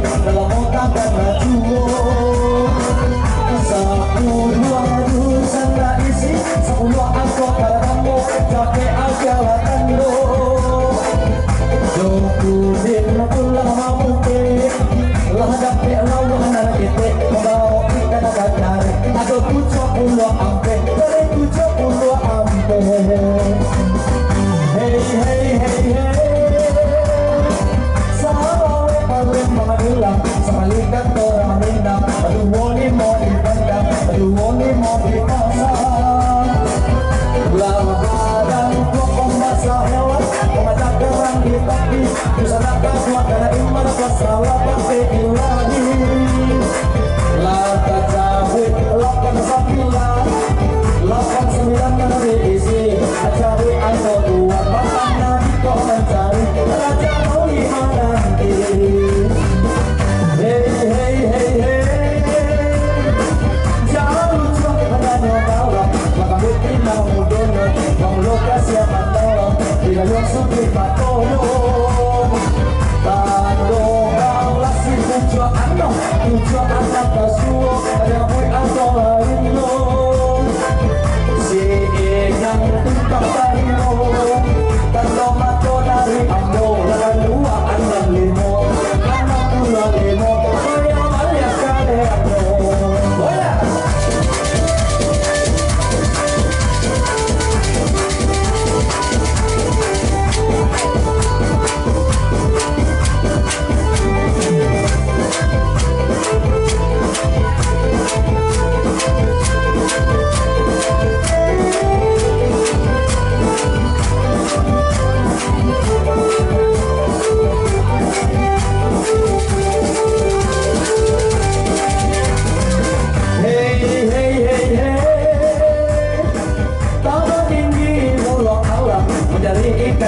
dalam otak dan baju. Sepuluh harusan tak isi, 10 angkot pada kamu, capek ajalah tando. Jokudin pulang mamute, lah dapet lawan anak kita, membawa kita nak cari. Ada 70 ampe, dari 70 ampe. Hey hey hey hey, sahabat paling menghilang, sekalikan orang minang. Aduh woni mau dipandang, aduh woni mau dipasang. Belah badan kok pembasah hewan, pemacak kerang di tepi. Bisa nak kuat karena iman masalah pakai ilahi. Laka cabut, 89, 89 yang diisi. Cari atau buat makan nabi kau mencari, raja mau dimana nanti. Hey hey hey hey, jangan lupa menanya kawan, maka bikin mau dono, mau lokasi apa tolong, tidak yang sudah patolong. Tandong kaulah si tujuan anak kasuo, ada bui atau lain lo. Si inang tumpang tahiro, kalau mato dari ambo, lakan 2 anak 5, anak pula 5, kaya malia kale ambo. Bola.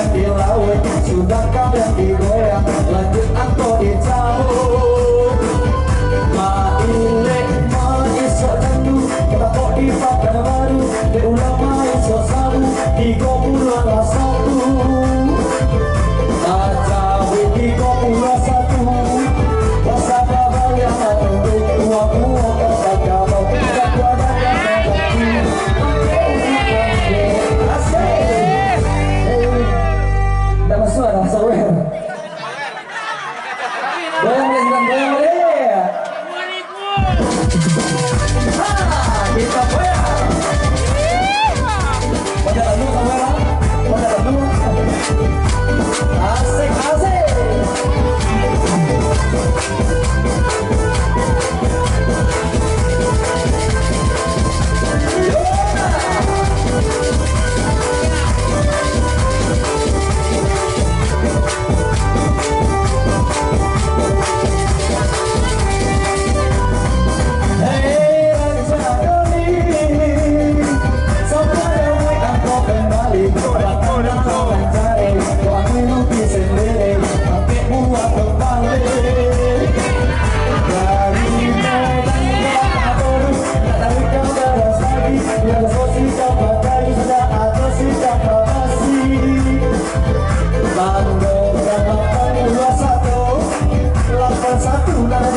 Di laut, sudah kau yang digoyang, lanjut atau dicabut. Maile, maisok jandu, kita kok di pakan baru, diulang maisok sabu, 31. Tacawi 31, masa babal yang menunggu, uang-uang terbaga mau, tak wadah yang mengerti. Suara sawer. Goyang boleh. Kita goyang. Pada lalu kamera, pada lalu. Asik asik.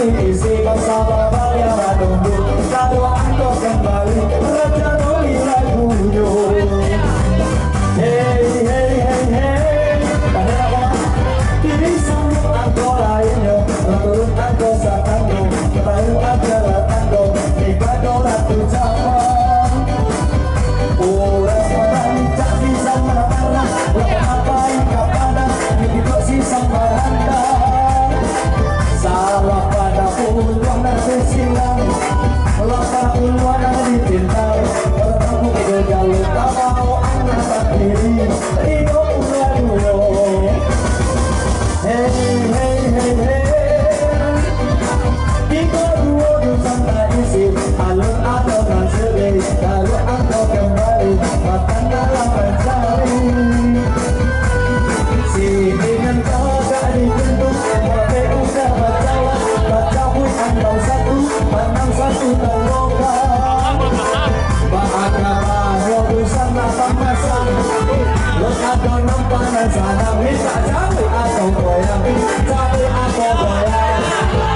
Isi bangsa babal yang menunggu, kalau angkot kembali, raja noli lagunya. Hey hey hey hey, pada apa? Kini sambut angkot lainnya, turun angkot satando, baru adalah tando, ibadah ratu Jepang. Orang orang tak bisa marah, ngapain kepada hidup si sang baranda. Salah pada puluhan nanti silang, lapar puluhan nanti cinta. Bertemu ke jalur tak mau anak tak diri, hidup udah dulu. Hey hey hey hey, kita dua dusan tak isi, alun atau kan sedih, kalau atau kembali, makan dalam mencari. Si dengan kagak dibentuk, pakai udah baca pun andau satu, pandang satu terloka. Bahagia bahwa bersama pamasan, lo ada nampak sana, minta cabai atau goyang, cabai atau goyang.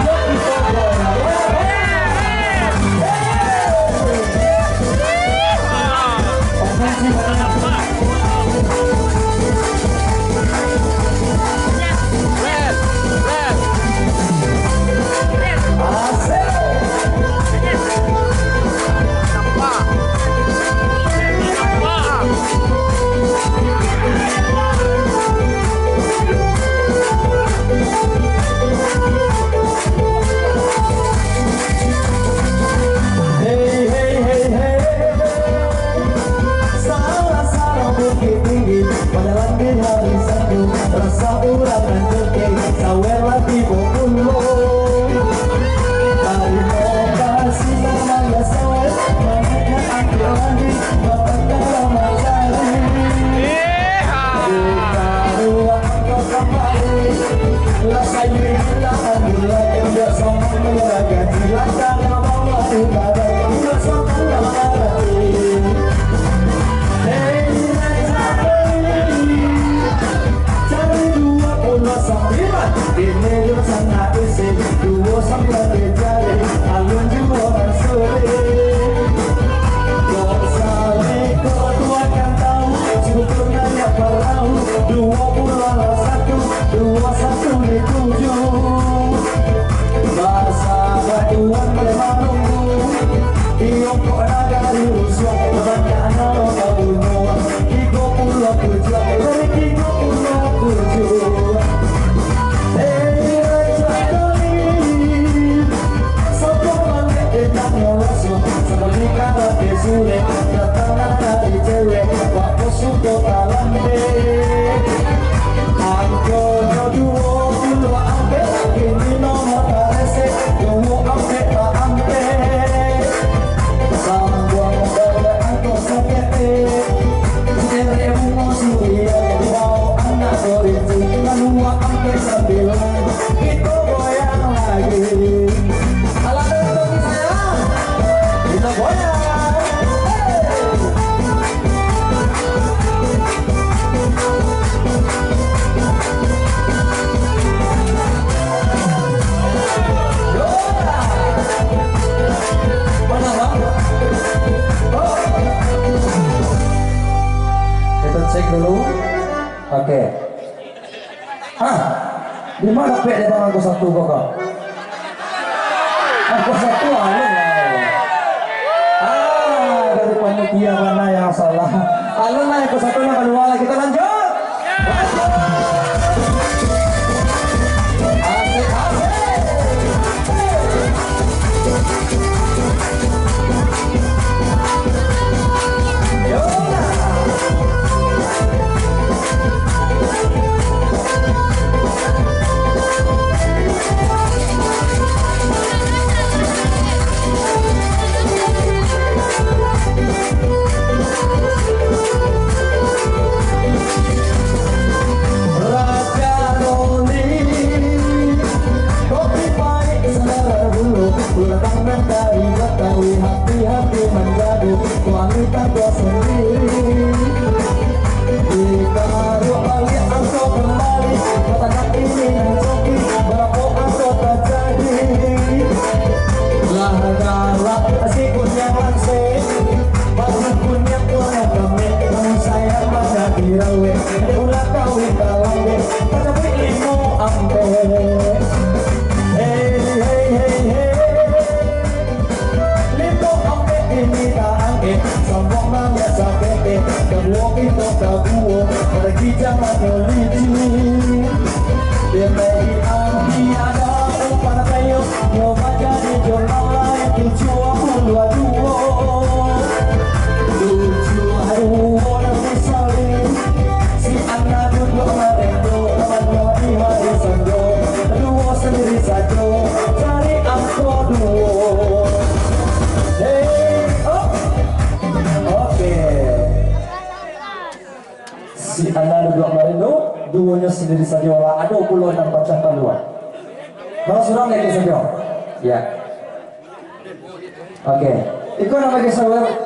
sambilan dijari alun jualan sore. Kok saling kedua kan tahu syukurnya perahu 21 bahasa batuan bermanunggu Iyong ko nagari uswang Kebanyakan nalo kabunuan Kigo pulau kujo Dari kigo pulau kujo Sulit, datang dari cewek Waktu suka kalambe Angko jodoh dulu ampe Kini nomor karese Tunggu ampe tak ampe Sambung pada angko sakete Tere bunga suria Wow anak korinci Manua ampe sambilan Itu goyang lagi Alah dari saya Kita goyang cek dulu, oke. Di mana pek di bang aku satu kok? Aku satu dari panitia mana yang salah? Alun lah aku satu yang kedua lagi kita lanjut. Hati-hati menjadi wanita tua sendiri. Jika balik engkau kembali katakan ini mencoki berapa engkau tak jadi. Lah sikun yang langsing Pasang pun yang kurang kami Namun sayang pada dirawe Ulah kawin dalam dek Tapi ilmu ampe Hey hey hey hey ini tak angke sombong banget sakete kedua kita kabuo pergi jangan religi demi anti ada pada kayu nyoba jadi jurnal lain 72 nanti saling si anak duduk merendo temannya di hari senjo dua sendiri saja cari angko duo. Si anda duduk marindo, duonya sendiri saja wala ada pulau dan pacang keluar. Kalau sudah naik saja, ya. Oke, itu namanya saudara.